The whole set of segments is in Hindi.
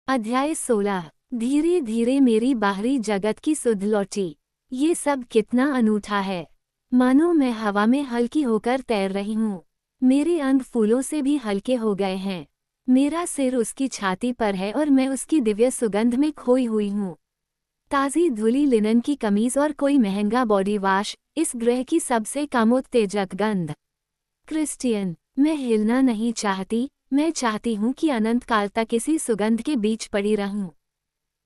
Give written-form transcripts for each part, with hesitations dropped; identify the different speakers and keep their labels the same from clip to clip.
Speaker 1: अध्याय 16। धीरे धीरे मेरी बाहरी जगत की सुध लौटी। ये सब कितना अनूठा है, मानो मैं हवा में हल्की होकर तैर रही हूँ। मेरे अंग फूलों से भी हल्के हो गए हैं। मेरा सिर उसकी छाती पर है और मैं उसकी दिव्य सुगंध में खोई हुई हूँ। ताज़ी धुली लिनन की कमीज और कोई महंगा बॉडी वॉश, इस ग्रह की सबसे कामोत्तेजक गंध। क्रिस्टियन, मैं हिलना नहीं चाहती। मैं चाहती हूँ कि अनंत काल तक इसी सुगंध के बीच पड़ी रहूं।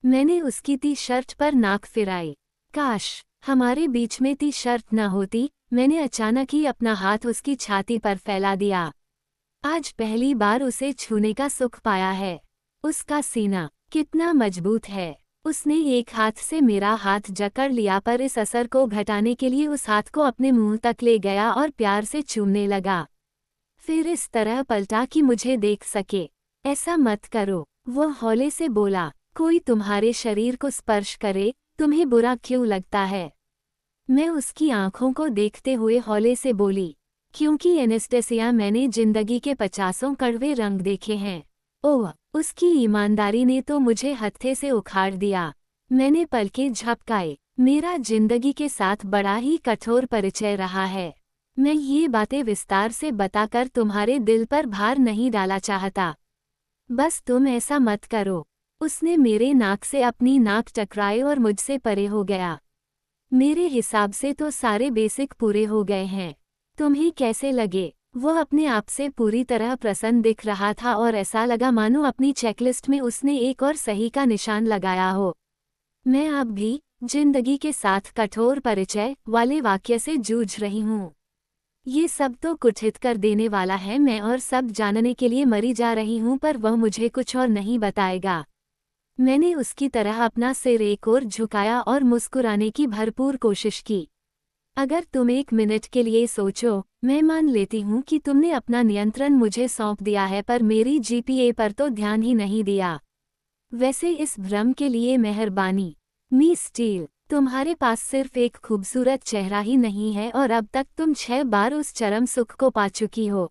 Speaker 1: मैंने उसकी टी शर्ट पर नाक फिराई। काश हमारे बीच में टी शर्ट न होती। मैंने अचानक ही अपना हाथ उसकी छाती पर फैला दिया। आज पहली बार उसे छूने का सुख पाया है। उसका सीना कितना मजबूत है। उसने एक हाथ से मेरा हाथ जकड़ लिया, पर इस असर को घटाने के लिए उस हाथ को अपने मुंह तक ले गया और प्यार से चूमने लगा। फिर इस तरह पलटा कि मुझे देख सके। ऐसा मत करो, वो हौले से बोला। कोई तुम्हारे शरीर को स्पर्श करे, तुम्हें बुरा क्यों लगता है? मैं उसकी आंखों को देखते हुए हौले से बोली, क्योंकि एनेस्टेसिया, मैंने जिंदगी के 50 कड़वे रंग देखे हैं। ओह, उसकी ईमानदारी ने तो मुझे हत्थे से उखाड़ दिया। मैंने पलकें झपकाए। मेरा जिंदगी के साथ बड़ा ही कठोर परिचय रहा है। मैं ये बातें विस्तार से बताकर तुम्हारे दिल पर भार नहीं डाला चाहता। बस तुम ऐसा मत करो। उसने मेरे नाक से अपनी नाक टकराई और मुझसे परे हो गया। मेरे हिसाब से तो सारे बेसिक पूरे हो गए हैं। तुम्हें कैसे लगे? वो अपने आप से पूरी तरह प्रसन्न दिख रहा था और ऐसा लगा मानो अपनी चेकलिस्ट में उसने एक और सही का निशान लगाया हो। मैं अब भी जिंदगी के साथ कठोर परिचय वाले वाक्य से जूझ रही हूँ। ये सब तो कुठित कर देने वाला है। मैं और सब जानने के लिए मरी जा रही हूँ, पर वह मुझे कुछ और नहीं बताएगा। मैंने उसकी तरह अपना सिर एक ओर झुकाया और मुस्कुराने की भरपूर कोशिश की। अगर तुम एक मिनट के लिए सोचो, मैं मान लेती हूँ कि तुमने अपना नियंत्रण मुझे सौंप दिया है, पर मेरी जीपीए पर तो ध्यान ही नहीं दिया। वैसे इस भ्रम के लिए मेहरबानी। मिस स्टील, तुम्हारे पास सिर्फ एक खूबसूरत चेहरा ही नहीं है, और अब तक तुम 6 बार उस चरम सुख को पा चुकी हो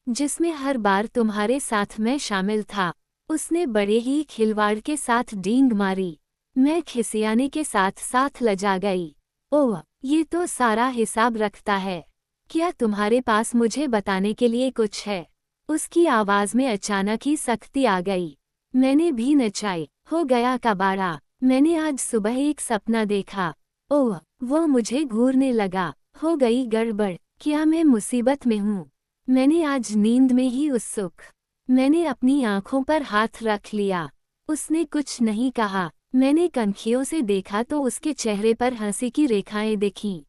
Speaker 1: जिसमें हर बार तुम्हारे साथ मैं शामिल था। उसने बड़े ही खिलवाड़ के साथ डींग मारी। मैं खिसियाने के साथ साथ लजा गई। ओह, ये तो सारा हिसाब रखता है। क्या तुम्हारे पास मुझे बताने के लिए कुछ है? उसकी आवाज में अचानक ही सख्ती आ गई। मैंने भी नचाई। हो गया कबाड़ा। मैंने आज सुबह एक सपना देखा। ओह, वो मुझे घूरने लगा। हो गई गड़बड़। क्या मैं मुसीबत में हूँ? मैंने आज नींद में ही उत्सुक। मैंने अपनी आंखों पर हाथ रख लिया। उसने कुछ नहीं कहा। मैंने कनखियों से देखा तो उसके चेहरे पर हंसी की रेखाएं दिखीं।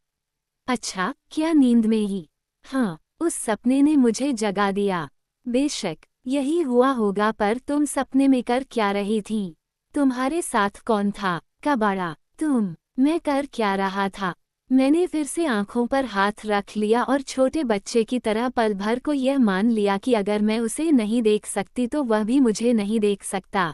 Speaker 1: अच्छा, क्या नींद में ही? हाँ, उस सपने ने मुझे जगा दिया। बेशक यही हुआ होगा, पर तुम सपने में कर क्या रही थी? तुम्हारे साथ कौन था? कबाड़ा, तुम। मैं कर क्या रहा था? मैंने फिर से आंखों पर हाथ रख लिया और छोटे बच्चे की तरह पल भर को यह मान लिया कि अगर मैं उसे नहीं देख सकती तो वह भी मुझे नहीं देख सकता।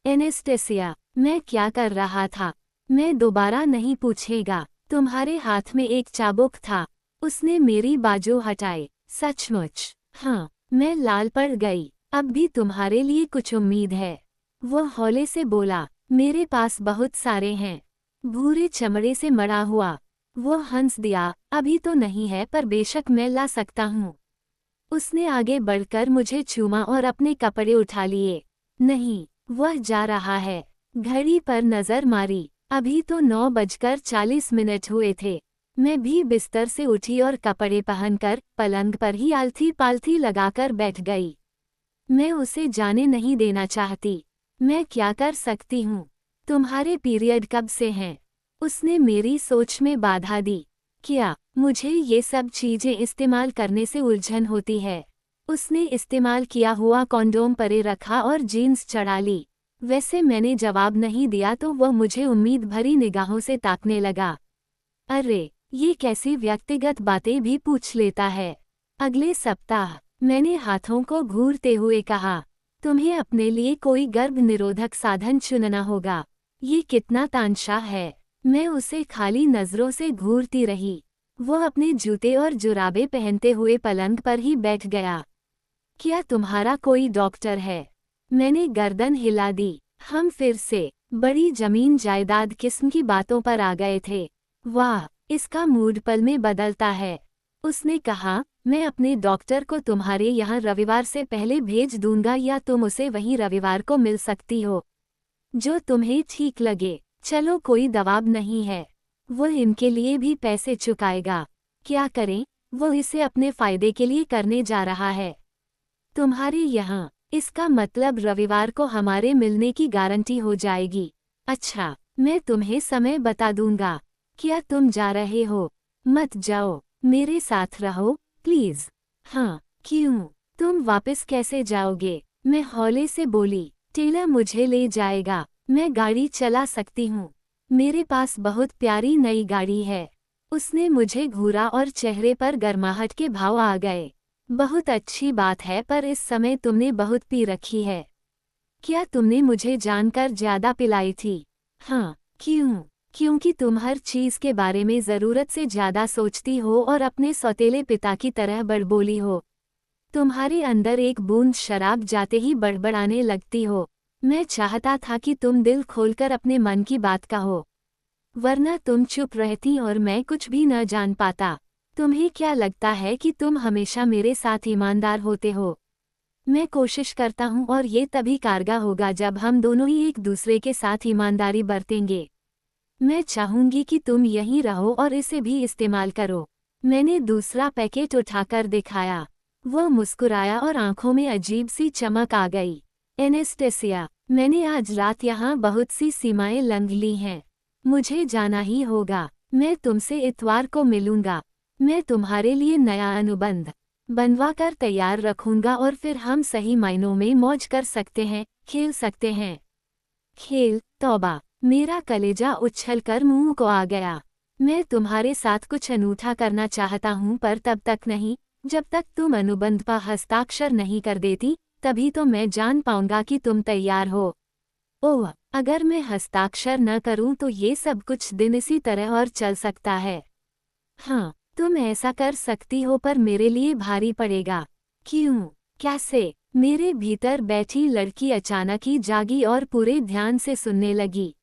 Speaker 1: एनेस्टेसिया, मैं क्या कर रहा था? मैं दोबारा नहीं पूछेगा। तुम्हारे हाथ में एक चाबुक था। उसने मेरी बाजू हटाई। सचमुच? हाँ। मैं लाल पड़ गई। अब भी तुम्हारे लिए कुछ उम्मीद है? वो हौले से बोला। मेरे पास बहुत सारे हैं। भूरे चमड़े से मड़ा हुआ। वो हंस दिया। अभी तो नहीं है, पर बेशक मैं ला सकता हूँ। उसने आगे बढ़कर मुझे चूमा और अपने कपड़े उठा लिए। नहीं, वह जा रहा है। घड़ी पर नजर मारी। अभी तो 9:40 हुए थे। मैं भी बिस्तर से उठी और कपड़े पहनकर पलंग पर ही आलथी पालथी लगाकर बैठ गई। मैं उसे जाने नहीं देना चाहती। मैं क्या कर सकती हूँ? तुम्हारे पीरियड कब से हैं? उसने मेरी सोच में बाधा दी। क्या मुझे ये सब चीजें इस्तेमाल करने से उलझन होती है? उसने इस्तेमाल किया हुआ कॉन्डोम परे रखा और जीन्स चढ़ा ली। वैसे मैंने जवाब नहीं दिया तो वह मुझे उम्मीद भरी निगाहों से ताकने लगा। अरे, ये कैसी व्यक्तिगत बातें भी पूछ लेता है। अगले सप्ताह, मैंने हाथों को घूरते हुए कहा, तुम्हें अपने लिए कोई गर्भ निरोधक साधन चुनना होगा। ये कितना तानशाह है। मैं उसे खाली नजरों से घूरती रही। वो अपने जूते और जुराबे पहनते हुए पलंग पर ही बैठ गया। क्या तुम्हारा कोई डॉक्टर है? मैंने गर्दन हिला दी। हम फिर से बड़ी जमीन जायदाद किस्म की बातों पर आ गए थे। वाह, इसका मूड पल में बदलता है। उसने कहा, मैं अपने डॉक्टर को तुम्हारे यहाँ रविवार से पहले भेज दूंगा या तुम उसे वहीं रविवार को मिल सकती हो। जो तुम्हें ठीक लगे। चलो, कोई दबाव नहीं है। वो इनके लिए भी पैसे चुकाएगा। क्या करें, वो इसे अपने फायदे के लिए करने जा रहा है। तुम्हारे यहाँ, इसका मतलब रविवार को हमारे मिलने की गारंटी हो जाएगी। अच्छा, मैं तुम्हें समय बता दूंगा। क्या तुम जा रहे हो? मत जाओ, मेरे साथ रहो प्लीज। हाँ, क्यों? तुम वापस कैसे जाओगे? मैं हौले से बोली। टेलर मुझे ले जाएगा। मैं गाड़ी चला सकती हूँ। मेरे पास बहुत प्यारी नई गाड़ी है। उसने मुझे घूरा और चेहरे पर गर्माहट के भाव आ गए। बहुत अच्छी बात है, पर इस समय तुमने बहुत पी रखी है। क्या तुमने मुझे जानकर ज्यादा पिलाई थी? हाँ, क्यों? क्योंकि तुम हर चीज के बारे में जरूरत से ज्यादा सोचती हो और अपने सौतेले पिता की तरह बड़बोली हो। तुम्हारे अंदर एक बूंद शराब जाते ही बड़बड़ाने लगती हो। मैं चाहता था कि तुम दिल खोलकर अपने मन की बात कहो, वरना तुम चुप रहती और मैं कुछ भी न जान पाता। तुम्हें क्या लगता है कि तुम हमेशा मेरे साथ ईमानदार होते हो? मैं कोशिश करता हूँ और ये तभी कारगर होगा जब हम दोनों ही एक दूसरे के साथ ईमानदारी बरतेंगे। मैं चाहूंगी कि तुम यहीं रहो और इसे भी इस्तेमाल करो। मैंने दूसरा पैकेट उठाकर दिखाया। वह मुस्कुराया और आंखों में अजीब सी चमक आ गई। एनेस्टेसिया, मैंने आज रात यहाँ बहुत सी सीमाएं लंघ ली हैं। मुझे जाना ही होगा। मैं तुमसे इतवार को मिलूंगा। मैं तुम्हारे लिए नया अनुबंध बनवा कर तैयार रखूंगा और फिर हम सही मायनों में मौज कर सकते हैं, खेल सकते हैं। खेल? तौबा! मेरा कलेजा उछलकर मुंह को आ गया। मैं तुम्हारे साथ कुछ अनूठा करना चाहता हूँ, पर तब तक नहीं जब तक तुम अनुबंध पर हस्ताक्षर नहीं कर देती। तभी तो मैं जान पाऊंगा कि तुम तैयार हो। ओह, अगर मैं हस्ताक्षर न करूं तो ये सब कुछ दिन इसी तरह और चल सकता है। हाँ, तुम ऐसा कर सकती हो, पर मेरे लिए भारी पड़ेगा। क्यों? कैसे? मेरे भीतर बैठी लड़की अचानक ही जागी और पूरे ध्यान से सुनने लगी।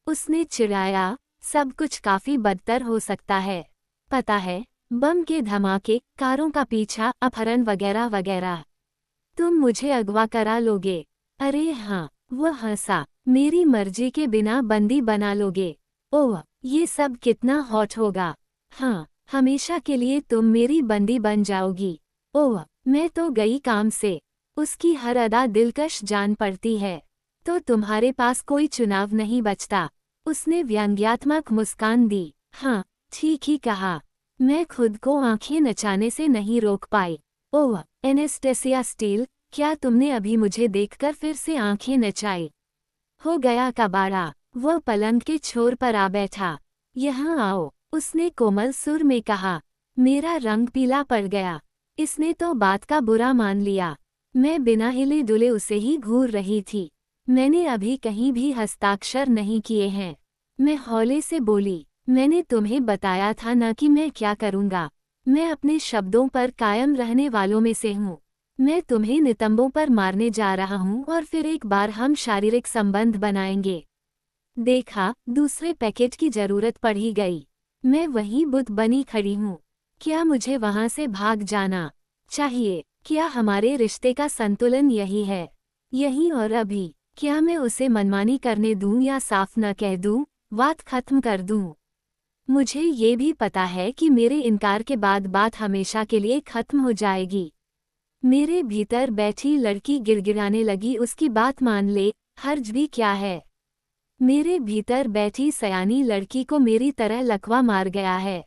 Speaker 1: उसने चिढ़ाया, सब कुछ काफी बदतर हो सकता है। पता है, बम के धमाके, कारों का पीछा, अपहरण वगैरह वगैरह। तुम मुझे अगवा करा लोगे? अरे हाँ, वह हंसा। मेरी मर्जी के बिना बंदी बना लोगे? ओह, ये सब कितना हॉट होगा। हाँ, हमेशा के लिए तुम मेरी बंदी बन जाओगी। ओह, मैं तो गई काम से। उसकी हर अदा दिलकश जान पड़ती है। तो तुम्हारे पास कोई चुनाव नहीं बचता। उसने व्यंग्यात्मक मुस्कान दी। हाँ, ठीक ही कहा। मैं खुद को आंखें नचाने से नहीं रोक पाई। ओह, एनेस्टेसिया स्टील, क्या तुमने अभी मुझे देखकर फिर से आंखें नचाई? हो गया कबाड़ा। वह पलंग के छोर पर आ बैठा। यहाँ आओ, उसने कोमल सुर में कहा। मेरा रंग पीला पड़ गया। इसने तो बात का बुरा मान लिया। मैं बिना हिले डुले उसे ही घूर रही थी। मैंने अभी कहीं भी हस्ताक्षर नहीं किए हैं। मैं हौले से बोली, मैंने तुम्हें बताया था न कि मैं क्या करूँगा। मैं अपने शब्दों पर कायम रहने वालों में से हूँ। मैं तुम्हें नितंबों पर मारने जा रहा हूँ और फिर एक बार हम शारीरिक संबंध बनाएंगे। देखा, दूसरे पैकेट की जरूरत पड़ ही गई। मैं वहीं बुत बनी खड़ी हूँ। क्या मुझे वहां से भाग जाना चाहिए? क्या हमारे रिश्ते का संतुलन यही है? यही और अभी? क्या मैं उसे मनमानी करने दूं या साफ न कह दूं, बात खत्म कर दूं? मुझे ये भी पता है कि मेरे इनकार के बाद बात हमेशा के लिए खत्म हो जाएगी। मेरे भीतर बैठी लड़की गिड़गिड़ाने लगी, उसकी बात मान ले, हर्ज भी क्या है। मेरे भीतर बैठी सयानी लड़की को मेरी तरह लकवा मार गया है।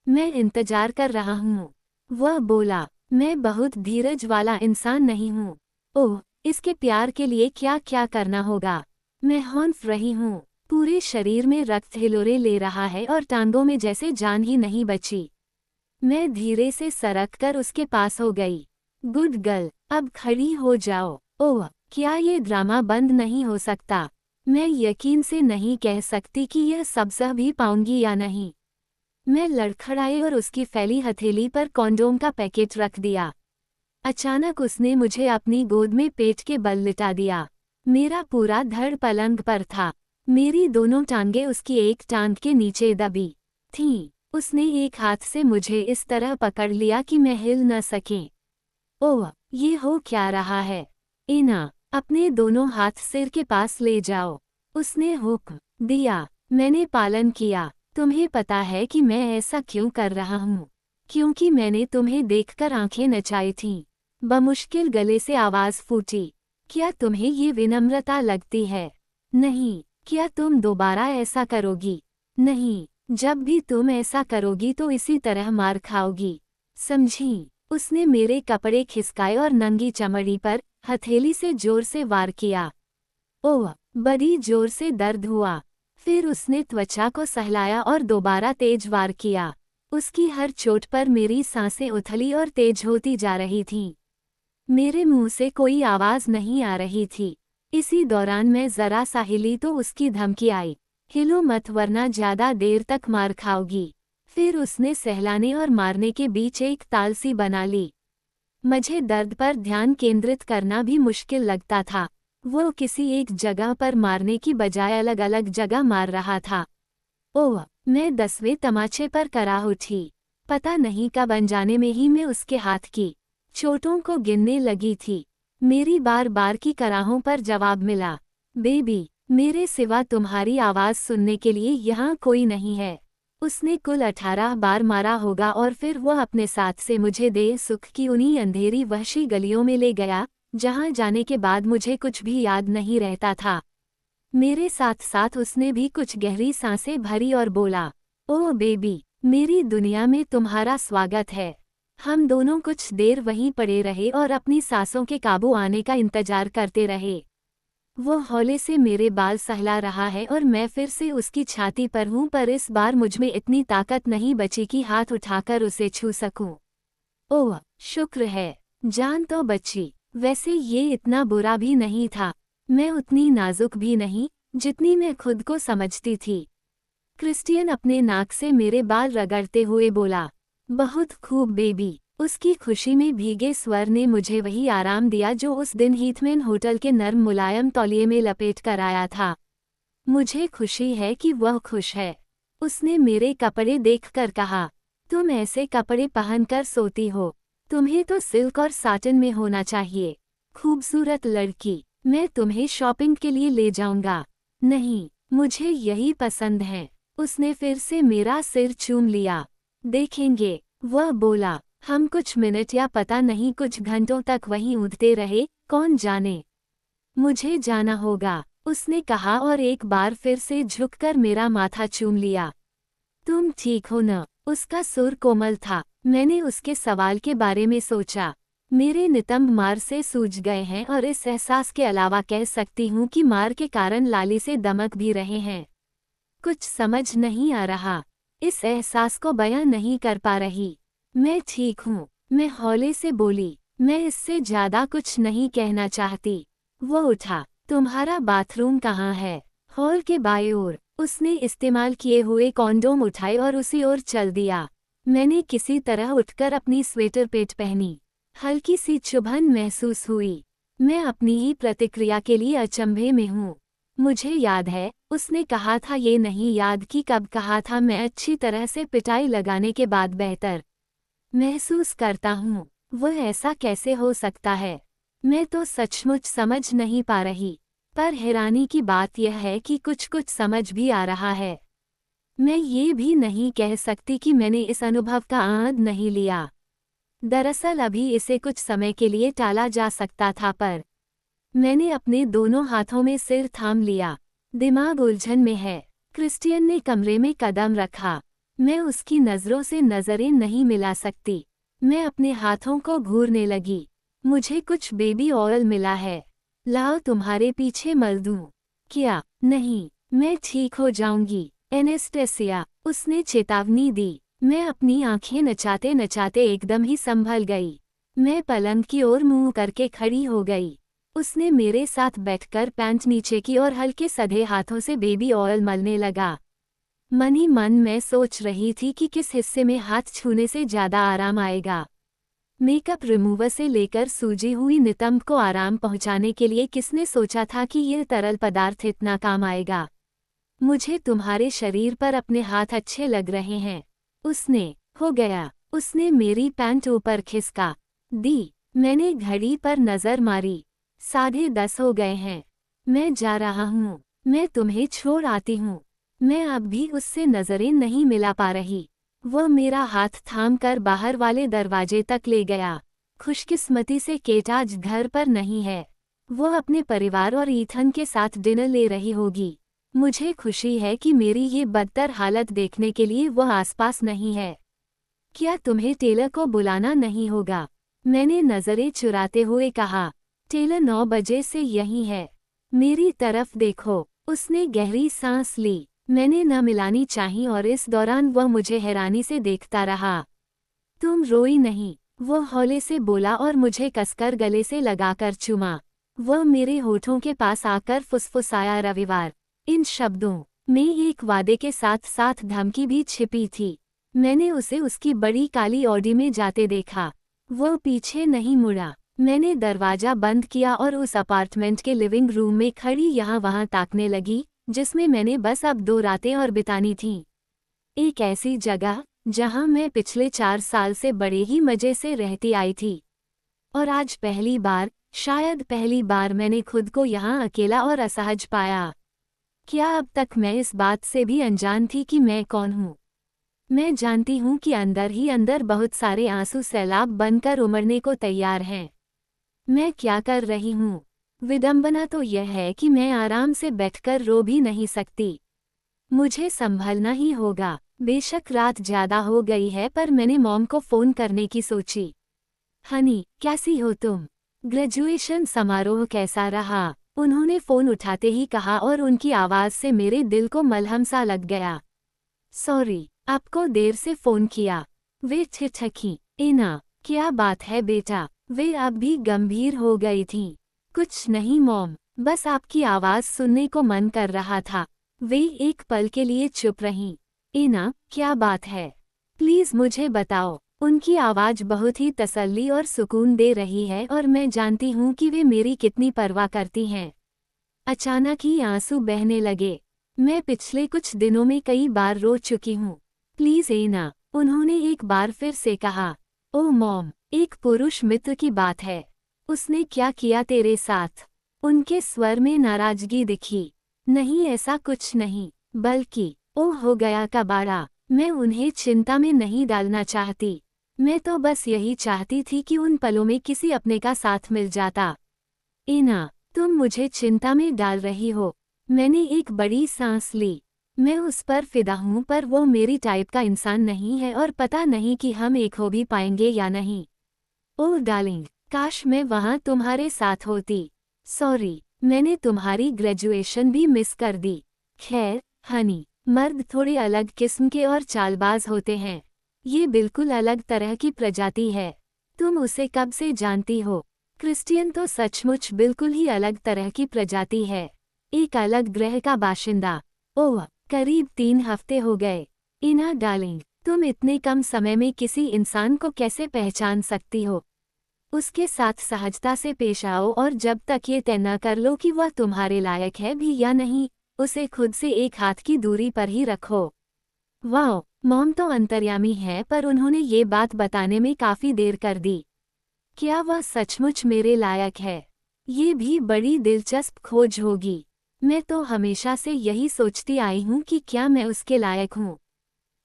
Speaker 1: मैं इंतजार कर रहा हूँ। वह बोला, मैं बहुत धीरज वाला इंसान नहीं हूँ। ओह, इसके प्यार के लिए क्या क्या करना होगा। मैं हौंफ रही हूँ। पूरे शरीर में रक्त हिलोरे ले रहा है और टांगों में जैसे जान ही नहीं बची। मैं धीरे से सरक कर उसके पास हो गई। गुड गर्ल, अब खड़ी हो जाओ। ओह, क्या ये ड्रामा बंद नहीं हो सकता? मैं यकीन से नहीं कह सकती कि यह सब सह भी पाऊंगी या नहीं। मैं लड़खड़ाई और उसकी फैली हथेली पर कॉन्डोम का पैकेट रख दिया। अचानक उसने मुझे अपनी गोद में पेट के बल लिटा दिया। मेरा पूरा धड़ पलंग पर था। मेरी दोनों टांगें उसकी एक टांग के नीचे दबी थीं। उसने एक हाथ से मुझे इस तरह पकड़ लिया कि मैं हिल न सके। ओह, ये हो क्या रहा है? इना, अपने दोनों हाथ सिर के पास ले जाओ, उसने हुक्म दिया। मैंने पालन किया। तुम्हें पता है कि मैं ऐसा क्यों कर रहा हूँ? क्योंकि मैंने तुम्हें देखकर आंखें नचाई थीं। बमुश्किल गले से आवाज फूटी। क्या तुम्हें ये विनम्रता लगती है? नहीं। क्या तुम दोबारा ऐसा करोगी? नहीं। जब भी तुम ऐसा करोगी तो इसी तरह मार खाओगी, समझी? उसने मेरे कपड़े खिसकाए और नंगी चमड़ी पर हथेली से जोर से वार किया। ओह, बड़ी जोर से दर्द हुआ। फिर उसने त्वचा को सहलाया और दोबारा तेज वार किया। उसकी हर चोट पर मेरी सांसें उथली और तेज होती जा रही थीं। मेरे मुंह से कोई आवाज नहीं आ रही थी। इसी दौरान मैं जरा सा हिली तो उसकी धमकी आई, हिलो मत वरना ज्यादा देर तक मार खाओगी। फिर उसने सहलाने और मारने के बीच एक ताल सी बना ली। मुझे दर्द पर ध्यान केंद्रित करना भी मुश्किल लगता था। वो किसी एक जगह पर मारने की बजाय अलग अलग जगह मार रहा था। ओह, मैं 10वें तमाचे पर कराह उठी। पता नहीं कब अनजाने में ही मैं उसके हाथ की चोटों को गिनने लगी थी। मेरी बार बार की कराहों पर जवाब मिला, बेबी, मेरे सिवा तुम्हारी आवाज सुनने के लिए यहाँ कोई नहीं है। उसने कुल 18 बार मारा होगा और फिर वह अपने साथ से मुझे दे सुख की उन्हीं अंधेरी वहशी गलियों में ले गया, जहाँ जाने के बाद मुझे कुछ भी याद नहीं रहता था। मेरे साथ साथ उसने भी कुछ गहरी सांसें भरी और बोला, ओह बेबी, मेरी दुनिया में तुम्हारा स्वागत है। हम दोनों कुछ देर वहीं पड़े रहे और अपनी सांसों के काबू आने का इंतजार करते रहे। वो हौले से मेरे बाल सहला रहा है और मैं फिर से उसकी छाती पर हूँ, पर इस बार मुझमें इतनी ताकत नहीं बची कि हाथ उठाकर उसे छू सकूं। ओह, शुक्र है, जान तो बची। वैसे ये इतना बुरा भी नहीं था। मैं उतनी नाजुक भी नहीं जितनी मैं खुद को समझती थी। क्रिस्टियन अपने नाक से मेरे बाल रगड़ते हुए बोला, बहुत खूब बेबी। उसकी खुशी में भीगे स्वर ने मुझे वही आराम दिया जो उस दिन हीथमैन होटल के नर्म मुलायम तौलिए में लपेट कर आया था। मुझे खुशी है कि वह खुश है। उसने मेरे कपड़े देखकर कहा, तुम ऐसे कपड़े पहनकर सोती हो? तुम्हें तो सिल्क और साटन में होना चाहिए। खूबसूरत लड़की, मैं तुम्हें शॉपिंग के लिए ले जाऊंगा। नहीं, मुझे यही पसंद है। उसने फिर से मेरा सिर चूम लिया। देखेंगे, वह बोला। हम कुछ मिनट या पता नहीं कुछ घंटों तक वहीं उड़ते रहे, कौन जाने। मुझे जाना होगा, उसने कहा और एक बार फिर से झुककर मेरा माथा चूम लिया। तुम ठीक हो न? उसका सुर कोमल था। मैंने उसके सवाल के बारे में सोचा। मेरे नितंब मार से सूज गए हैं और इस एहसास के अलावा कह सकती हूँ कि मार के कारण लाली से दमक भी रहे हैं। कुछ समझ नहीं आ रहा। इस एहसास को बयां नहीं कर पा रही। मैं ठीक हूँ, मैं हौले से बोली। मैं इससे ज्यादा कुछ नहीं कहना चाहती। वो उठा। तुम्हारा बाथरूम कहाँ है? हॉल के बाएं ओर। उसने इस्तेमाल किए हुए कॉन्डोम उठाए और उसी ओर चल दिया। मैंने किसी तरह उठकर अपनी स्वेटर पेट पहनी। हल्की सी चुभन महसूस हुई। मैं अपनी ही प्रतिक्रिया के लिए अचंभे में हूँ। मुझे याद है, उसने कहा था, ये नहीं याद कि कब कहा था, मैं अच्छी तरह से पिटाई लगाने के बाद बेहतर महसूस करता हूँ। वह ऐसा कैसे हो सकता है? मैं तो सचमुच समझ नहीं पा रही। पर हैरानी की बात यह है कि कुछ कुछ समझ भी आ रहा है। मैं ये भी नहीं कह सकती कि मैंने इस अनुभव का आनंद नहीं लिया। दरअसल अभी इसे कुछ समय के लिए टाला जा सकता था, पर मैंने अपने दोनों हाथों में सिर थाम लिया। दिमाग उलझन में है। क्रिस्टियन ने कमरे में कदम रखा। मैं उसकी नज़रों से नज़रें नहीं मिला सकती। मैं अपने हाथों को घूरने लगी। मुझे कुछ बेबी ऑयल मिला है, लाओ तुम्हारे पीछे मल दूं। क्या? नहीं, मैं ठीक हो जाऊंगी एनेस्टेसिया, उसने चेतावनी दी। मैं अपनी आंखें नचाते नचाते एकदम ही संभल गई। मैं पलंग की ओर मुंह करके खड़ी हो गई। उसने मेरे साथ बैठकर पैंट नीचे की और हल्के सधे हाथों से बेबी ऑयल मलने लगा। मन ही मन मैं सोच रही थी कि किस हिस्से में हाथ छूने से ज्यादा आराम आएगा। मेकअप रिमूवर से लेकर सूजी हुई नितंब को आराम पहुंचाने के लिए किसने सोचा था कि यह तरल पदार्थ इतना काम आएगा। मुझे तुम्हारे शरीर पर अपने हाथ अच्छे लग रहे हैं। उसने हो गया। उसने मेरी पैंट ऊपर खिसका दी। मैंने घड़ी पर नजर मारी। 10:30 हो गए हैं। मैं जा रहा हूँ। मैं तुम्हें छोड़ आती हूँ। मैं अब भी उससे नजरें नहीं मिला पा रही। वह मेरा हाथ थामकर बाहर वाले दरवाजे तक ले गया। खुशकिस्मती से केट आज घर पर नहीं है। वह अपने परिवार और ईथन के साथ डिनर ले रही होगी। मुझे खुशी है कि मेरी ये बदतर हालत देखने के लिए वह आसपास नहीं है। क्या तुम्हें टेलर को बुलाना नहीं होगा? मैंने नजरें चुराते हुए कहा। टेलर 9 बजे से यहीं है। मेरी तरफ देखो। उसने गहरी सांस ली। मैंने न मिलानी चाही और इस दौरान वह मुझे हैरानी से देखता रहा। तुम रोई नहीं, वह हौले से बोला और मुझे कसकर गले से लगाकर चूमा। वह मेरे होठों के पास आकर फुसफुसाया रविवार। इन शब्दों में एक वादे के साथ साथ धमकी भी छिपी थी। मैंने उसे उसकी बड़ी काली ऑडी में जाते देखा। वह पीछे नहीं मुड़ा। मैंने दरवाजा बंद किया और उस अपार्टमेंट के लिविंग रूम में खड़ी यहाँ वहाँ ताकने लगी, जिसमें मैंने बस अब 2 रातें और बितानी थीं। एक ऐसी जगह जहाँ मैं पिछले 4 साल से बड़े ही मजे से रहती आई थी। और आज पहली बार, शायद पहली बार मैंने खुद को यहाँ अकेला और असहज पाया। क्या अब तक मैं इस बात से भी अनजान थी कि मैं कौन हूँ? मैं जानती हूँ कि अंदर ही अंदर बहुत सारे आंसू सैलाब बनकर उमड़ने को तैयार हैं। मैं क्या कर रही हूँ? विडंबना तो यह है कि मैं आराम से बैठकर रो भी नहीं सकती। मुझे संभलना ही होगा। बेशक रात ज्यादा हो गई है, पर मैंने मॉम को फोन करने की सोची। हनी, कैसी हो तुम? ग्रेजुएशन समारोह कैसा रहा? उन्होंने फोन उठाते ही कहा और उनकी आवाज से मेरे दिल को मलहम सा लग गया। सॉरी, आपको देर से फोन किया। वे ठिठकी। इना, क्या बात है बेटा? वे अब भी गंभीर हो गई थीं। कुछ नहीं मॉम, बस आपकी आवाज सुनने को मन कर रहा था। वे एक पल के लिए चुप रहीं। इना, क्या बात है? प्लीज मुझे बताओ। उनकी आवाज बहुत ही तसल्ली और सुकून दे रही है और मैं जानती हूँ कि वे मेरी कितनी परवाह करती हैं। अचानक ही आंसू बहने लगे। मैं पिछले कुछ दिनों में कई बार रो चुकी हूँ। प्लीज एना, उन्होंने एक बार फिर से कहा। ओह मॉम, एक पुरुष मित्र की बात है। उसने क्या किया तेरे साथ? उनके स्वर में नाराजगी दिखी। नहीं, ऐसा कुछ नहीं, बल्कि ओह हो गया कबाड़ा। मैं उन्हें चिंता में नहीं डालना चाहती। मैं तो बस यही चाहती थी कि उन पलों में किसी अपने का साथ मिल जाता। इना, तुम मुझे चिंता में डाल रही हो। मैंने एक बड़ी सांस ली। मैं उस पर फिदा हूँ, पर वो मेरी टाइप का इंसान नहीं है और पता नहीं कि हम एक हो भी पाएंगे या नहीं। ओह डार्लिंग, काश मैं वहाँ तुम्हारे साथ होती। सॉरी, मैंने तुम्हारी ग्रेजुएशन भी मिस कर दी। खैर हनी, मर्द थोड़े अलग किस्म के और चालबाज होते हैं। ये बिल्कुल अलग तरह की प्रजाति है। तुम उसे कब से जानती हो? क्रिस्टियन तो सचमुच बिल्कुल ही अलग तरह की प्रजाति है। एक अलग ग्रह का बाशिंदा। ओह, करीब 3 हफ्ते हो गए। इना डार्लिंग, तुम इतने कम समय में किसी इंसान को कैसे पहचान सकती हो? उसके साथ सहजता से पेश आओ और जब तक ये तय न कर लो कि वह तुम्हारे लायक है भी या नहीं, उसे खुद से एक हाथ की दूरी पर ही रखो। वाह, मॉम तो अंतर्यामी है, पर उन्होंने ये बात बताने में काफी देर कर दी। क्या वह सचमुच मेरे लायक है? ये भी बड़ी दिलचस्प खोज होगी। मैं तो हमेशा से यही सोचती आई हूँ कि क्या मैं उसके लायक हूँ।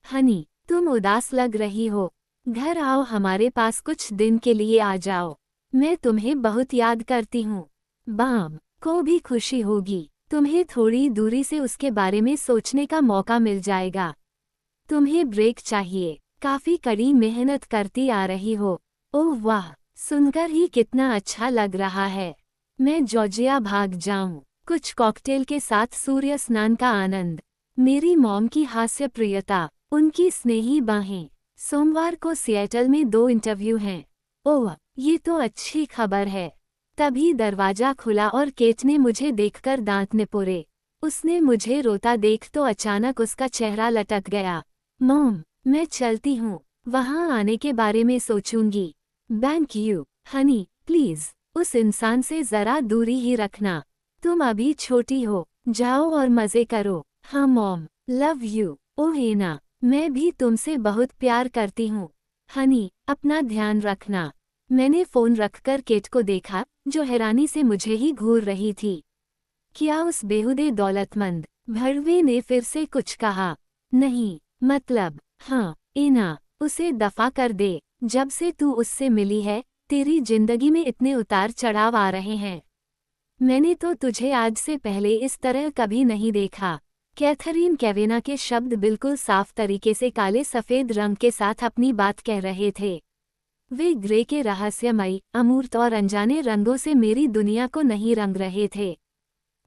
Speaker 1: हनी, तुम उदास लग रही हो। घर आओ, हमारे पास कुछ दिन के लिए आ जाओ। मैं तुम्हें बहुत याद करती हूँ। बाम को भी खुशी होगी। तुम्हें थोड़ी दूरी से उसके बारे में सोचने का मौका मिल जाएगा। तुम्हें ब्रेक चाहिए। काफी कड़ी मेहनत करती आ रही हो। ओह वाह, सुनकर ही कितना अच्छा लग रहा है। मैं जॉर्जिया भाग जाऊं। कुछ कॉकटेल के साथ सूर्य स्नान का आनंद। मेरी मॉम की हास्यप्रियता, उनकी स्नेही बाहें। सोमवार को सिएटल में 2 इंटरव्यू हैं। ओह, ये तो अच्छी खबर है। तभी दरवाजा खुला और केट ने मुझे देखकर दांत निपोरे। उसने मुझे रोता देख तो अचानक उसका चेहरा लटक गया। मॉम, मैं चलती हूँ। वहाँ आने के बारे में सोचूंगी। बैंक यू हनी, प्लीज उस इंसान से जरा दूरी ही रखना। तुम अभी छोटी हो, जाओ और मजे करो। हाँ मॉम, लव यू। ओह हेना, मैं भी तुमसे बहुत प्यार करती हूँ। हनी, अपना ध्यान रखना। मैंने फोन रखकर केट को देखा, जो हैरानी से मुझे ही घूर रही थी। क्या उस बेहुदे दौलतमंद भड़वे ने फिर से कुछ कहा? नहीं, मतलब हाँ, एना, उसे दफा कर दे। जब से तू उससे मिली है, तेरी जिंदगी में इतने उतार चढ़ाव आ रहे हैं। मैंने तो तुझे आज से पहले इस तरह कभी नहीं देखा। कैथरीन कैवेना के शब्द बिल्कुल साफ तरीके से काले सफेद रंग के साथ अपनी बात कह रहे थे। वे ग्रे के रहस्यमयी, अमूर्त और अनजाने रंगों से मेरी दुनिया को नहीं रंग रहे थे।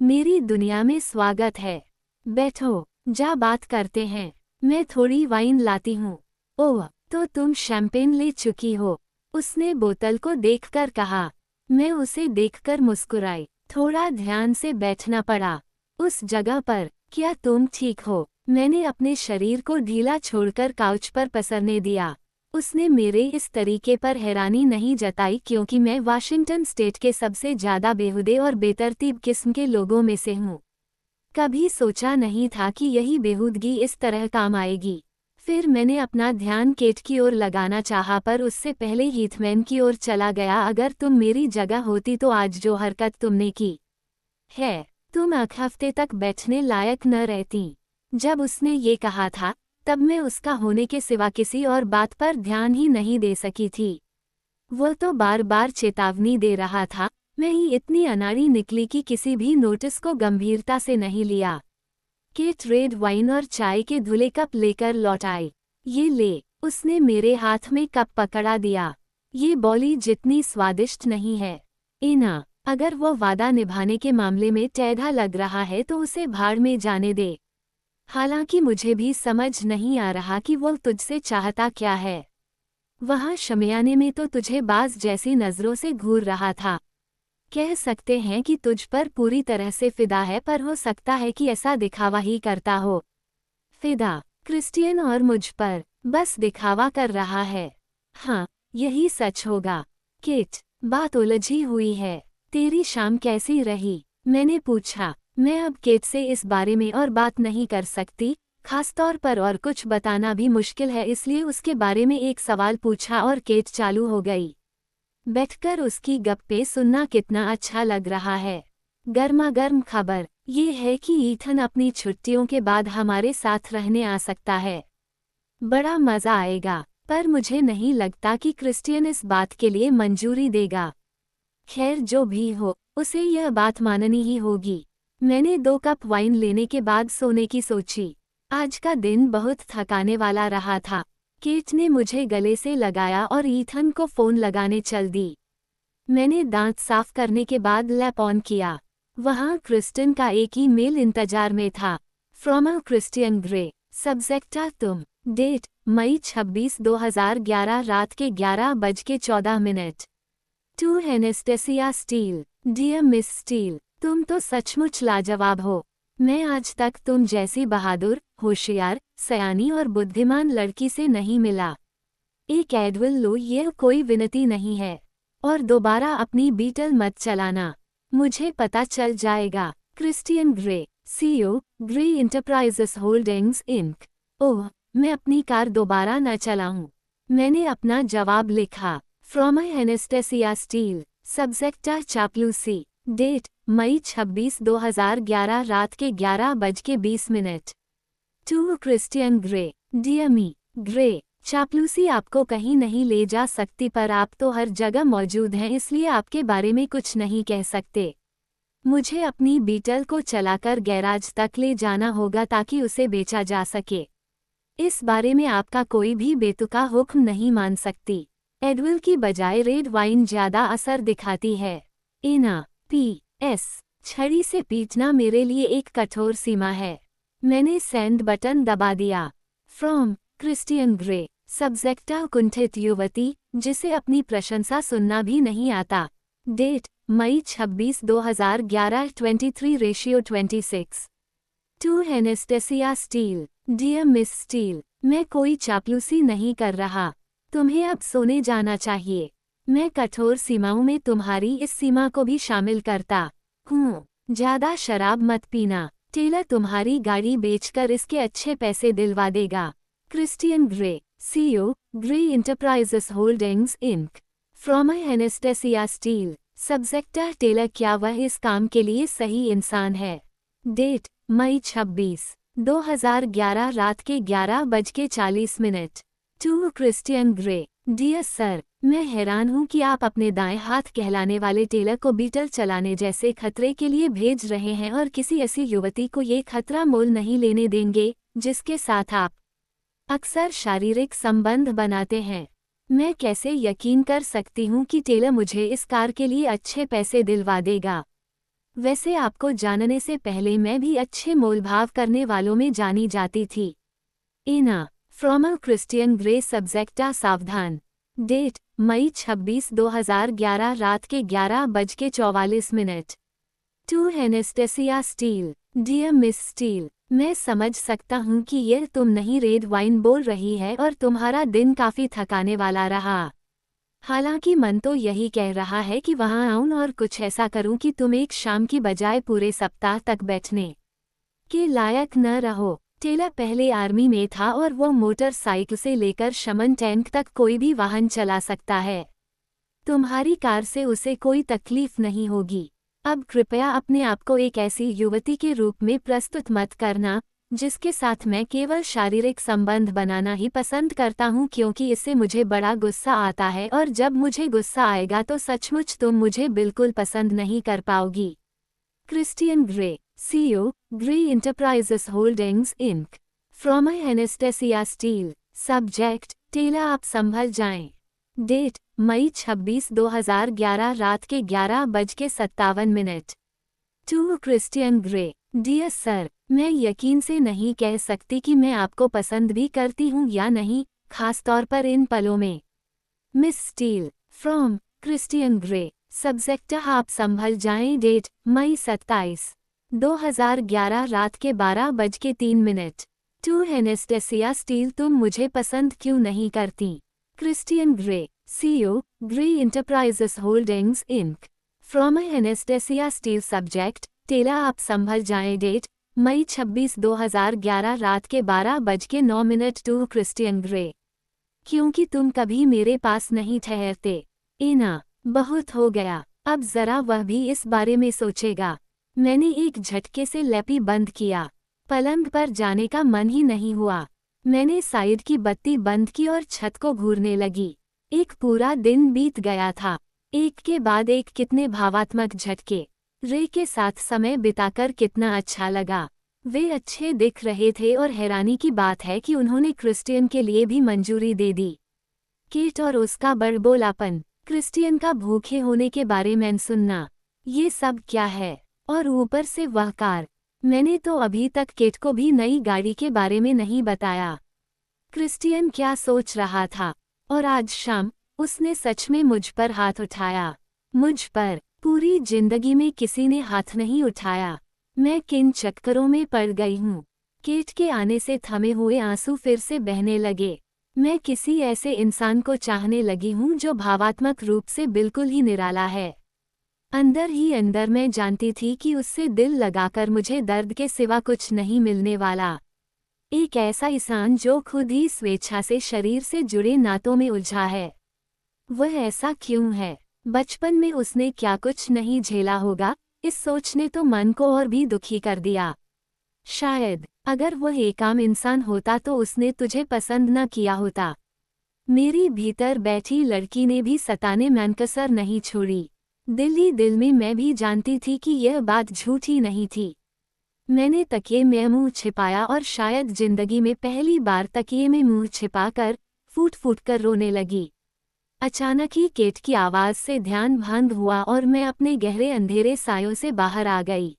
Speaker 1: मेरी दुनिया में स्वागत है। बैठो, जा बात करते हैं। मैं थोड़ी वाइन लाती हूँ। ओह, तो तुम शैंपेन ले चुकी हो? उसने बोतल को देखकर कहा। मैं उसे देखकर मुस्कुराई। थोड़ा ध्यान से बैठना पड़ा। उस जगह पर, क्या तुम ठीक हो? मैंने अपने शरीर को ढीला छोड़कर काउच पर पसरने दिया। उसने मेरे इस तरीके पर हैरानी नहीं जताई क्योंकि मैं वाशिंगटन स्टेट के सबसे ज्यादा बेहुदे और बेतरतीब किस्म के लोगों में से हूँ। कभी सोचा नहीं था कि यही बेहूदगी इस तरह काम आएगी। फिर मैंने अपना ध्यान केट की ओर लगाना चाहा पर उससे पहले हीथमैन की ओर चला गया। अगर तुम मेरी जगह होती तो आज जो हरकत तुमने की है, तुम एक हफ्ते तक बैठने लायक न रहती। जब उसने ये कहा था, तब मैं उसका होने के सिवा किसी और बात पर ध्यान ही नहीं दे सकी थी। वो तो बार बार चेतावनी दे रहा था, मैं ही इतनी अनाड़ी निकली कि किसी भी नोटिस को गंभीरता से नहीं लिया। केट रेड वाइन और चाय के धुले कप लेकर लौट आई। ये ले, उसने मेरे हाथ में कप पकड़ा दिया। ये बॉली जितनी स्वादिष्ट नहीं है। एना, अगर वो वादा निभाने के मामले में टेढ़ा लग रहा है तो उसे भाड़ में जाने दे। हालांकि मुझे भी समझ नहीं आ रहा कि वो तुझसे चाहता क्या है। वहाँ शमियाने में तो तुझे बाज जैसी नजरों से घूर रहा था। कह सकते हैं कि तुझ पर पूरी तरह से फिदा है, पर हो सकता है कि ऐसा दिखावा ही करता हो। फिदा क्रिस्टियन और मुझ पर बस दिखावा कर रहा है। हाँ, यही सच होगा। किट, बात उलझी हुई है। तेरी शाम कैसी रही? मैंने पूछा। मैं अब केट से इस बारे में और बात नहीं कर सकती, खासतौर पर और कुछ बताना भी मुश्किल है, इसलिए उसके बारे में एक सवाल पूछा और केट चालू हो गई। बैठकर उसकी गप्पे सुनना कितना अच्छा लग रहा है। गर्मा-गर्म खबर ये है कि ईथन अपनी छुट्टियों के बाद हमारे साथ रहने आ सकता है। बड़ा मजा आएगा, पर मुझे नहीं लगता कि क्रिस्टियन इस बात के लिए मंजूरी देगा। खैर जो भी हो, उसे यह बात माननी ही होगी। मैंने 2 कप वाइन लेने के बाद सोने की सोची। आज का दिन बहुत थकाने वाला रहा था। केट ने मुझे गले से लगाया और ईथन को फोन लगाने चल दी। मैंने दांत साफ करने के बाद लैप ऑन किया। वहाँ क्रिस्टियन का एक ही मेल इंतजार में था। From a Christian Grey, subject तुम। डेट मई 26, 2011 रात के 11:14। To Anastasia Steele. Dear miss Steele, तुम तो सचमुच लाजवाब हो। मैं आज तक तुम जैसी बहादुर, होशियार, सयानी और बुद्धिमान लड़की से नहीं मिला। एक एडविल लो, यह कोई विनती नहीं है। और दोबारा अपनी बीटल मत चलाना, मुझे पता चल जाएगा। Christian Grey, CEO, Grey enterprises holdings inc. ओह, मैं अपनी कार दोबारा न चलाऊं। मैंने अपना जवाब लिखा। फ्रॉम एनेस्टेसिया स्टील, सब्जेक्टा चापलूसी। डेट मई 26, 2011 रात के 11:20। To Christian Grey, dear me Grey, चापलूसी आपको कहीं नहीं ले जा सकती, पर आप तो हर जगह मौजूद हैं, इसलिए आपके बारे में कुछ नहीं कह सकते। मुझे अपनी बीटल को चलाकर गैराज तक ले जाना होगा ताकि उसे बेचा जा सके। इस बारे में आपका कोई भी बेतुका हुक्म नहीं मान सकती। एडविल की बजाय रेड वाइन ज्यादा असर दिखाती है। एना, P.S. छड़ी से पीटना मेरे लिए एक कठोर सीमा है। मैंने सेंड बटन दबा दिया। फ्रॉम क्रिस्टियन ग्रे, सब्जेक्टा कुंठित युवती, जिसे अपनी प्रशंसा सुनना भी नहीं आता। डेट मई 26, 2011 23:26। To Anastasia Steele, dear miss Steele, मैं कोई चापलूसी नहीं कर रहा। तुम्हें अब सोने जाना चाहिए। मैं कठोर सीमाओं में तुम्हारी इस सीमा को भी शामिल करता हूँ। ज्यादा शराब मत पीना। टेलर तुम्हारी गाड़ी बेचकर इसके अच्छे पैसे दिलवा देगा। Christian Grey, CEO, Grey enterprises holdings ink. From Anastasia Steele. Subject Taylor, क्या वह इस काम के लिए सही इंसान है? डेट मई 26, 2011 रात के 11:40। To Christian Grey, dear sir, मैं हैरान हूँ कि आप अपने दाएं हाथ कहलाने वाले टेलर को बीटल चलाने जैसे खतरे के लिए भेज रहे हैं और किसी ऐसी युवती को ये खतरा मोल नहीं लेने देंगे जिसके साथ आप अक्सर शारीरिक संबंध बनाते हैं। मैं कैसे यकीन कर सकती हूँ कि टेलर मुझे इस कार के लिए अच्छे पैसे दिलवा देगा? वैसे आपको जानने से पहले मैं भी अच्छे मोलभाव करने वालों में जानी जाती थी। इना फ्रॉम क्रिस्टियन ग्रे, सब्जेक्टा सावधान। डेट मई 26, 2011 रात के 11:44। To Anastasia Steele, dear miss Steele, मैं समझ सकता हूँ कि यह तुम नहीं रेड वाइन बोल रही है और तुम्हारा दिन काफी थकाने वाला रहा। हालांकि मन तो यही कह रहा है कि वहां आऊं और कुछ ऐसा करूं कि तुम एक शाम की बजाय पूरे सप्ताह तक बैठने के लायक न रहो। टेलर पहले आर्मी में था और वो मोटरसाइकिल से लेकर शमन टैंक तक कोई भी वाहन चला सकता है। तुम्हारी कार से उसे कोई तकलीफ नहीं होगी। अब कृपया अपने आप को एक ऐसी युवती के रूप में प्रस्तुत मत करना जिसके साथ मैं केवल शारीरिक संबंध बनाना ही पसंद करता हूँ, क्योंकि इससे मुझे बड़ा गुस्सा आता है और जब मुझे गुस्सा आएगा तो सचमुच तुम मुझे बिल्कुल पसंद नहीं कर पाओगी। Christian Grey, CEO, Grey enterprises holdings ink. From Anastasia Steele, subject Taylor, आप संभल जाएं। डेट मई 26, 2011 रात के 11:57। To Christian Grey, dear sir, मैं यकीन से नहीं कह सकती कि मैं आपको पसंद भी करती हूँ या नहीं, खास तौर पर इन पलों में। Miss steel, from Christian grey, subject आप संभल जाएं। डेट मई 27, 2011 रात के 12:03। टू एनेस्टेसिया स्टील, तुम मुझे पसंद क्यों नहीं करती? Christian Grey, CEO, Grey enterprises holdings ink. From Anastasia Steele, subject Taylor, आप संभल जाएं। डेट मई 26, 2011 रात के 12:09। टू क्रिस्टियन ग्रे, क्योंकि तुम कभी मेरे पास नहीं ठहरते। इना बहुत हो गया, अब जरा वह भी इस बारे में सोचेगा। मैंने एक झटके से लैपी बंद किया। पलंग पर जाने का मन ही नहीं हुआ। मैंने साइड की बत्ती बंद की और छत को घूरने लगी। एक पूरा दिन बीत गया था, एक के बाद एक कितने भावात्मक झटके। रे के साथ समय बिताकर कितना अच्छा लगा। वे अच्छे दिख रहे थे और हैरानी की बात है कि उन्होंने क्रिस्टियन के लिए भी मंजूरी दे दी। केट और उसका बड़बोलापन, क्रिस्टियन का भूखे होने के बारे में सुनना, ये सब क्या है? और ऊपर से वह कार। मैंने तो अभी तक केट को भी नई गाड़ी के बारे में नहीं बताया। क्रिस्टियन क्या सोच रहा था? और आज शाम उसने सच में मुझ पर हाथ उठाया। मुझ पर पूरी जिंदगी में किसी ने हाथ नहीं उठाया। मैं किन चक्करों में पड़ गई हूँ। केट के आने से थमे हुए आंसू फिर से बहने लगे। मैं किसी ऐसे इंसान को चाहने लगी हूँ जो भावात्मक रूप से बिल्कुल ही निराला है। अंदर ही अंदर मैं जानती थी कि उससे दिल लगाकर मुझे दर्द के सिवा कुछ नहीं मिलने वाला। एक ऐसा इंसान जो खुद ही स्वेच्छा से शरीर से जुड़े नातों में उलझा है। वह ऐसा क्यों है? बचपन में उसने क्या कुछ नहीं झेला होगा? इस सोच ने तो मन को और भी दुखी कर दिया। शायद अगर वह एक आम इंसान होता तो उसने तुझे पसंद न किया होता। मेरी भीतर बैठी लड़की ने भी सताने में कसर नहीं छोड़ी। दिल ही दिल में मैं भी जानती थी कि यह बात झूठी नहीं थी। मैंने तकिए में मुंह छिपाया और शायद जिंदगी में पहली बार तकिए में मुंह छिपाकर फूट फूट कर रोने लगी। अचानक ही केट की आवाज से ध्यान भंग हुआ और मैं अपने गहरे अंधेरे सायों से बाहर आ गई।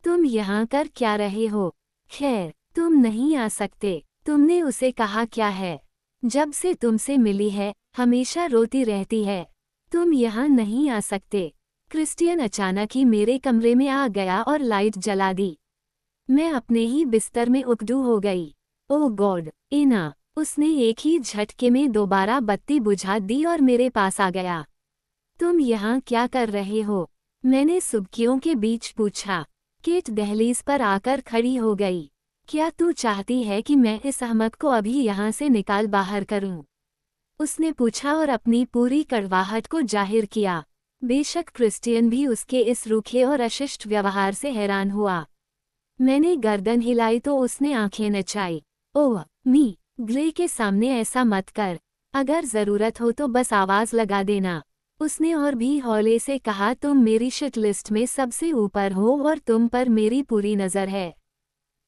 Speaker 1: तुम यहाँ कर क्या रहे हो? खैर, तुम नहीं आ सकते। तुमने उसे कहा क्या है? जब से तुमसे मिली है हमेशा रोती रहती है। तुम यहाँ नहीं आ सकते। क्रिस्टियन अचानक ही मेरे कमरे में आ गया और लाइट जला दी। मैं अपने ही बिस्तर में उकड़ू हो गई। ओह गॉड, इना! उसने एक ही झटके में दोबारा बत्ती बुझा दी और मेरे पास आ गया। तुम यहाँ क्या कर रहे हो? मैंने सुबकियों के बीच पूछा। केट दहलीज पर आकर खड़ी हो गई। क्या तू चाहती है कि मैं इस अहमक को अभी यहाँ से निकाल बाहर करूं? उसने पूछा और अपनी पूरी कड़वाहट को जाहिर किया। बेशक क्रिस्टियन भी उसके इस रूखे और अशिष्ट व्यवहार से हैरान हुआ। मैंने गर्दन हिलाई तो उसने आंखें नचाई। ओह मी, ग्रे के सामने ऐसा मत कर। अगर जरूरत हो तो बस आवाज लगा देना। उसने और भी हौले से कहा, तुम मेरी शिट लिस्ट में सबसे ऊपर हो और तुम पर मेरी पूरी नजर है।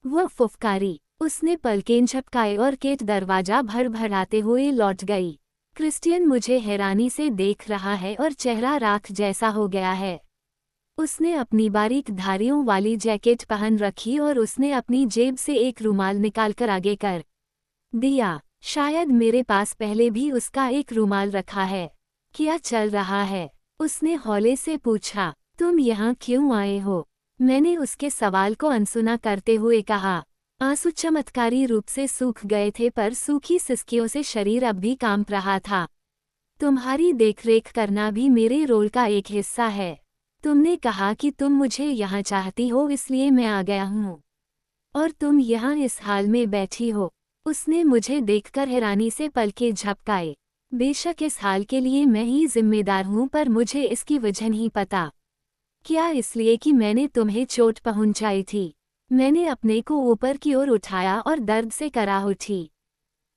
Speaker 1: वह फुफकारी। उसने पलकें झपकाए और केट दरवाजा भड़भड़ाते हुए लौट गई। क्रिस्टियन मुझे हैरानी से देख रहा है और चेहरा राख जैसा हो गया है। उसने अपनी बारीक धारियों वाली जैकेट पहन रखी और उसने अपनी जेब से एक रुमाल निकालकर आगे कर दिया। शायद मेरे पास पहले भी उसका एक रुमाल रखा है। क्या चल रहा है? उसने हौले से पूछा। तुम यहाँ क्यों आए हो? मैंने उसके सवाल को अनसुना करते हुए कहा। आंसू चमत्कारी रूप से सूख गए थे पर सूखी सिसकियों से शरीर अब भी कांप रहा था। तुम्हारी देखरेख करना भी मेरे रोल का एक हिस्सा है। तुमने कहा कि तुम मुझे यहाँ चाहती हो इसलिए मैं आ गया हूँ। और तुम यहाँ इस हाल में बैठी हो। उसने मुझे देखकर हैरानी से पलके झपकाए। बेशक इस हाल के लिए मैं ही जिम्मेदार हूँ पर मुझे इसकी वजह नहीं पता। क्या इसलिए कि मैंने तुम्हें चोट पहुँचाई थी? मैंने अपने को ऊपर की ओर उठाया और दर्द से कराह उठी।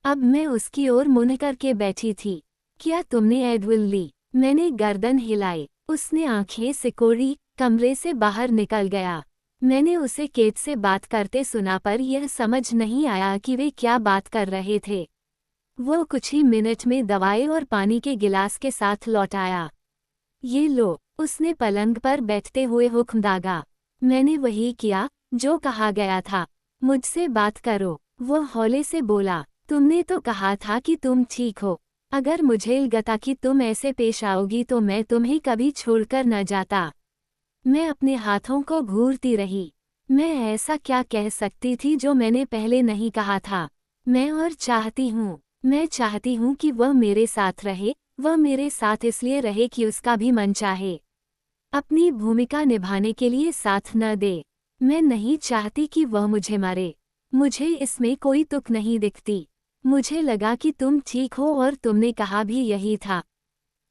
Speaker 1: अब मैं उसकी ओर मुंह करके बैठी थी। क्या तुमने एडविल ली? मैंने गर्दन हिलाई। उसने आंखें सिकोड़ी, कमरे से बाहर निकल गया। मैंने उसे केट से बात करते सुना पर यह समझ नहीं आया कि वे क्या बात कर रहे थे। वो कुछ ही मिनट में दवाई और पानी के गिलास के साथ लौट आया। ये लो, उसने पलंग पर बैठते हुए हुक्म दागा। मैंने वही किया जो कहा गया था। मुझसे बात करो, वो हौले से बोला। तुमने तो कहा था कि तुम ठीक हो। अगर मुझे लगता कि तुम ऐसे पेश आओगी तो मैं तुम्हें कभी छोड़कर न जाता। मैं अपने हाथों को घूरती रही। मैं ऐसा क्या कह सकती थी जो मैंने पहले नहीं कहा था? मैं चाहती हूँ कि वह मेरे साथ रहे। वह मेरे साथ इसलिए रहे कि उसका भी मन चाहे। अपनी भूमिका निभाने के लिए साथ न दे। मैं नहीं चाहती कि वह मुझे मारे। मुझे इसमें कोई तुक नहीं दिखती। मुझे लगा कि तुम ठीक हो और तुमने कहा भी यही था।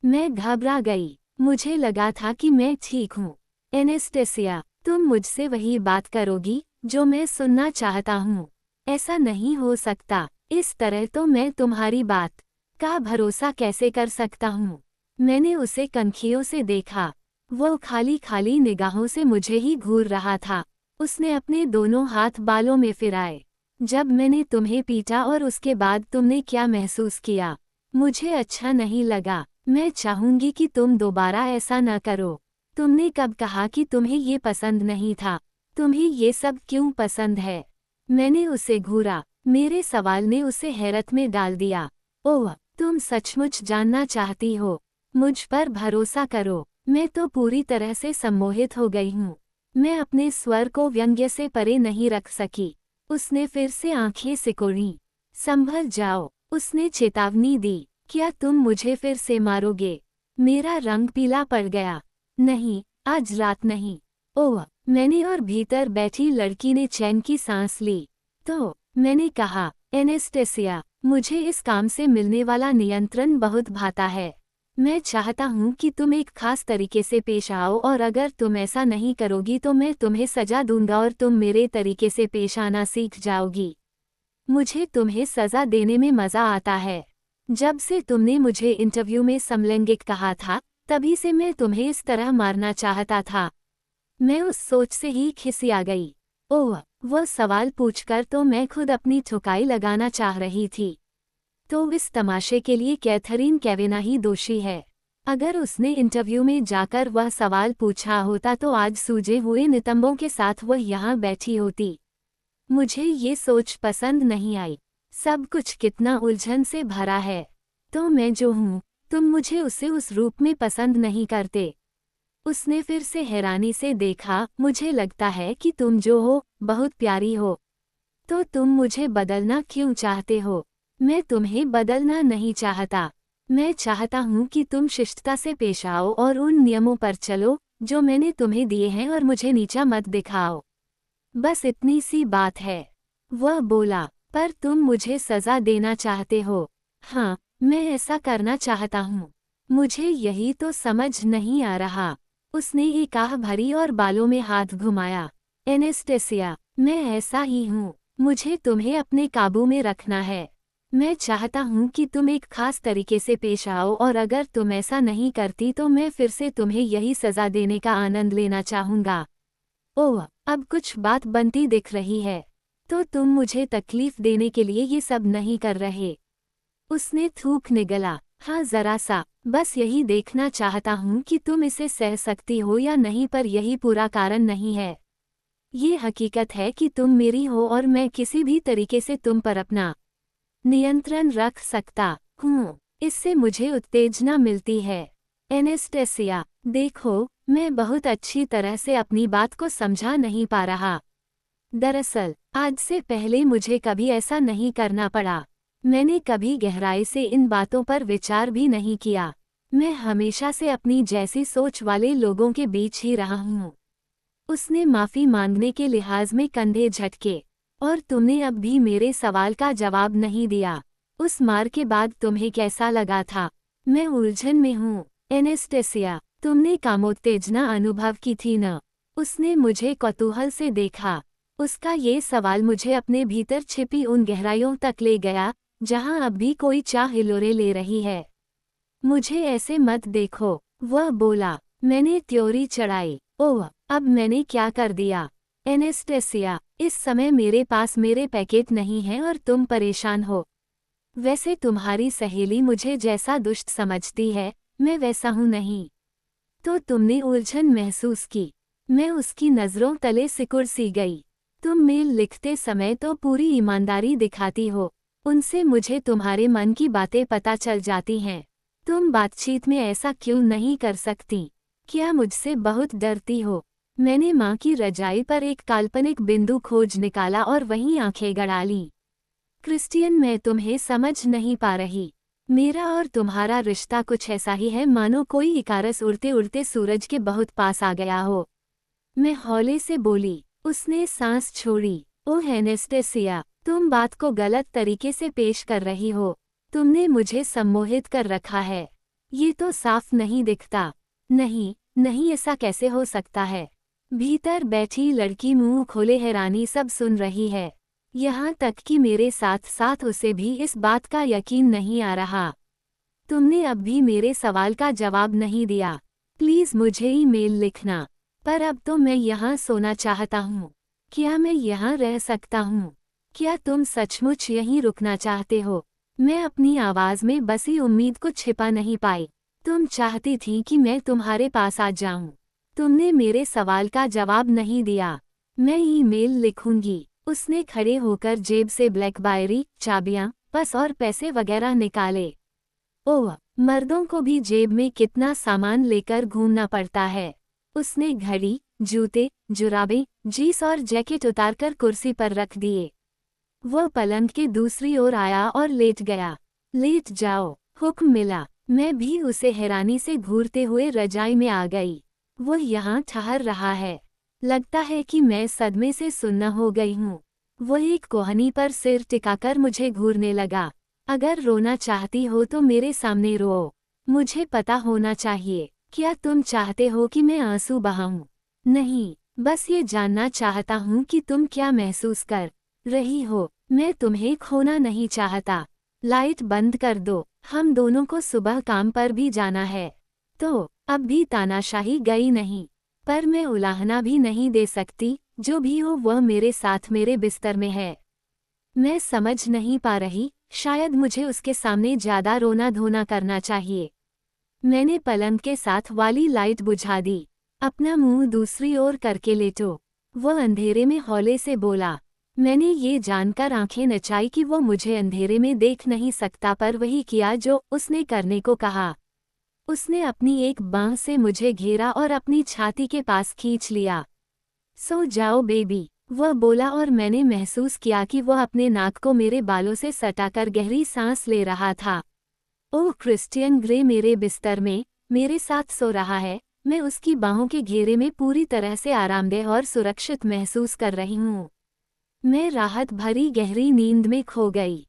Speaker 1: मैं घबरा गई। मुझे लगा था कि मैं ठीक हूँ। एनेस्टेसिया, तुम मुझसे वही बात करोगी जो मैं सुनना चाहता हूँ। ऐसा नहीं हो सकता। इस तरह तो मैं तुम्हारी बात का भरोसा कैसे कर सकता हूँ? मैंने उसे कनखियों से देखा। वो खाली खाली निगाहों से मुझे ही घूर रहा था। उसने अपने दोनों हाथ बालों में फिराए। जब मैंने तुम्हें पीटा और उसके बाद तुमने क्या महसूस किया? मुझे अच्छा नहीं लगा। मैं चाहूंगी कि तुम दोबारा ऐसा न करो। तुमने कब कहा कि तुम्हें ये पसंद नहीं था? तुम्हें ये सब क्यों पसंद है? मैंने उसे घूरा। मेरे सवाल ने उसे हैरत में डाल दिया। ओह, तुम सचमुच जानना चाहती हो? मुझ पर भरोसा करो। मैं तो पूरी तरह से सम्मोहित हो गई हूँ। मैं अपने स्वर को व्यंग्य से परे नहीं रख सकी। उसने फिर से आंखें सिकोड़ी। संभल जाओ, उसने चेतावनी दी। क्या तुम मुझे फिर से मारोगे? मेरा रंग पीला पड़ गया। नहीं, आज रात नहीं। ओह, मैंने और भीतर बैठी लड़की ने चैन की सांस ली। तो मैंने कहा, एनेस्टेसिया, मुझे इस काम से मिलने वाला नियंत्रण बहुत भाता है। मैं चाहता हूँ कि तुम एक खास तरीके से पेश आओ और अगर तुम ऐसा नहीं करोगी तो मैं तुम्हें सजा दूंगा और तुम मेरे तरीके से पेश आना सीख जाओगी। मुझे तुम्हें सजा देने में मज़ा आता है। जब से तुमने मुझे इंटरव्यू में समलैंगिक कहा था, तभी से मैं तुम्हें इस तरह मारना चाहता था। मैं उस सोच से ही खिसिया गई। ओह, वह सवाल पूछकर तो मैं खुद अपनी ठुकाई लगाना चाह रही थी। तो इस तमाशे के लिए कैथरीन कैवेना ही दोषी है। अगर उसने इंटरव्यू में जाकर वह सवाल पूछा होता तो आज सूजे हुए नितंबों के साथ वह यहाँ बैठी होती। मुझे ये सोच पसंद नहीं आई। सब कुछ कितना उलझन से भरा है। तो मैं जो हूँ, तुम मुझे उसे उस रूप में पसंद नहीं करते। उसने फिर से हैरानी से देखा। मुझे लगता है कि तुम जो हो, बहुत प्यारी हो। तो तुम मुझे बदलना क्यों चाहते हो? मैं तुम्हें बदलना नहीं चाहता। मैं चाहता हूँ कि तुम शिष्टता से पेश आओ और उन नियमों पर चलो जो मैंने तुम्हें दिए हैं और मुझे नीचा मत दिखाओ। बस इतनी सी बात है। वह बोला, पर तुम मुझे सजा देना चाहते हो। हाँ, मैं ऐसा करना चाहता हूँ। मुझे यही तो समझ नहीं आ रहा। उसने एक आह भरी और बालों में हाथ घुमाया। एनेस्टेसिया, मैं ऐसा ही हूँ। मुझे तुम्हें अपने काबू में रखना है। मैं चाहता हूँ कि तुम एक खास तरीके से पेश आओ और अगर तुम ऐसा नहीं करती तो मैं फिर से तुम्हें यही सजा देने का आनंद लेना चाहूँगा। ओह, अब कुछ बात बनती दिख रही है। तो तुम मुझे तकलीफ देने के लिए ये सब नहीं कर रहे। उसने थूक निगला। हाँ, जरा सा, बस यही देखना चाहता हूँ कि तुम इसे सह सकती हो या नहीं, पर यही पूरा कारण नहीं है। ये हकीकत है कि तुम मेरी हो और मैं किसी भी तरीके से तुम पर अपना नियंत्रण रख सकता हूँ। इससे मुझे उत्तेजना मिलती है। एनेस्टेसिया, देखो, मैं बहुत अच्छी तरह से अपनी बात को समझा नहीं पा रहा। दरअसल, आज से पहले मुझे कभी ऐसा नहीं करना पड़ा। मैंने कभी गहराई से इन बातों पर विचार भी नहीं किया। मैं हमेशा से अपनी जैसी सोच वाले लोगों के बीच ही रहा हूँ। उसने माफी मांगने के लिहाज में कंधे झटके। और तुमने अब भी मेरे सवाल का जवाब नहीं दिया। उस मार के बाद तुम्हें कैसा लगा था? मैं उलझन में हूँ। एनेस्टेसिया, तुमने कामोत्तेजना अनुभव की थी न? उसने मुझे कौतूहल से देखा। उसका ये सवाल मुझे अपने भीतर छिपी उन गहराइयों तक ले गया जहां अब भी कोई चाह हिलोरे ले रही है। मुझे ऐसे मत देखो, वह बोला। मैंने त्योरी चढ़ाई। ओह, अब मैंने क्या कर दिया? एनेस्टेसिया, इस समय मेरे पास मेरे पैकेट नहीं हैं और तुम परेशान हो। वैसे तुम्हारी सहेली मुझे जैसा दुष्ट समझती है, मैं वैसा हूँ नहीं। तो तुमने उलझन महसूस की। मैं उसकी नज़रों तले सिकुड़ सी गई। तुम मेल लिखते समय तो पूरी ईमानदारी दिखाती हो। उनसे मुझे तुम्हारे मन की बातें पता चल जाती हैं। तुम बातचीत में ऐसा क्यों नहीं कर सकती? क्या मुझसे बहुत डरती हो? मैंने माँ की रजाई पर एक काल्पनिक बिंदु खोज निकाला और वहीं आंखें गड़ा लीं। क्रिस्टियन, मैं तुम्हें समझ नहीं पा रही। मेरा और तुम्हारा रिश्ता कुछ ऐसा ही है मानो कोई इकारस उड़ते उड़ते सूरज के बहुत पास आ गया हो। मैं हौले से बोली। उसने सांस छोड़ी। ओह एनेस्टेसिया, तुम बात को गलत तरीके से पेश कर रही हो। तुमने मुझे सम्मोहित कर रखा है। ये तो साफ नहीं दिखता। नहीं, नहीं, ऐसा कैसे हो सकता है? भीतर बैठी लड़की मुंह खोले हैरानी सब सुन रही है। यहाँ तक कि मेरे साथ साथ उसे भी इस बात का यकीन नहीं आ रहा। तुमने अब भी मेरे सवाल का जवाब नहीं दिया। प्लीज़ मुझे ईमेल लिखना। पर अब तो मैं यहाँ सोना चाहता हूँ। क्या मैं यहाँ रह सकता हूँ? क्या तुम सचमुच यहीं रुकना चाहते हो? मैं अपनी आवाज़ में बसी उम्मीद को छिपा नहीं पाई। तुम चाहती थी कि मैं तुम्हारे पास आ जाऊँ। तुमने मेरे सवाल का जवाब नहीं दिया। मैं ईमेल लिखूंगी। उसने खड़े होकर जेब से ब्लैकबेरी, चाबियां, पर्स और पैसे वगैरह निकाले। ओह, मर्दों को भी जेब में कितना सामान लेकर घूमना पड़ता है। उसने घड़ी, जूते, जुराबें, जींस और जैकेट उतारकर कुर्सी पर रख दिए। वह पलंग के दूसरी ओर आया और लेट गया। लेट जाओ, हुक्म मिला। मैं भी उसे हैरानी से घूरते हुए रजाई में आ गई। वह यहाँ ठहर रहा है। लगता है कि मैं सदमे से सुन्न हो गई हूँ। वह एक कोहनी पर सिर टिकाकर मुझे घूरने लगा। अगर रोना चाहती हो तो मेरे सामने रो। मुझे पता होना चाहिए। क्या तुम चाहते हो कि मैं आंसू बहाऊं? नहीं, बस ये जानना चाहता हूँ कि तुम क्या महसूस कर रही हो। मैं तुम्हें खोना नहीं चाहता। लाइट बंद कर दो, हम दोनों को सुबह काम पर भी जाना है। तो अब भी तानाशाही गई नहीं, पर मैं उलाहना भी नहीं दे सकती। जो भी हो वह मेरे साथ मेरे बिस्तर में है। मैं समझ नहीं पा रही, शायद मुझे उसके सामने ज्यादा रोना धोना करना चाहिए। मैंने पलंग के साथ वाली लाइट बुझा दी। अपना मुंह दूसरी ओर करके लेटो। वह अंधेरे में हौले से बोला। मैंने ये जानकर आंखें नचाई कि वो मुझे अंधेरे में देख नहीं सकता, पर वही किया जो उसने करने को कहा। उसने अपनी एक बांह से मुझे घेरा और अपनी छाती के पास खींच लिया। सो जाओ बेबी, वह बोला और मैंने महसूस किया कि वह अपने नाक को मेरे बालों से सटाकर गहरी सांस ले रहा था। ओह, क्रिस्टियन ग्रे मेरे बिस्तर में मेरे साथ सो रहा है। मैं उसकी बाहों के घेरे में पूरी तरह से आरामदेह और सुरक्षित महसूस कर रही हूँ। मैं राहत भरी गहरी नींद में खो गई।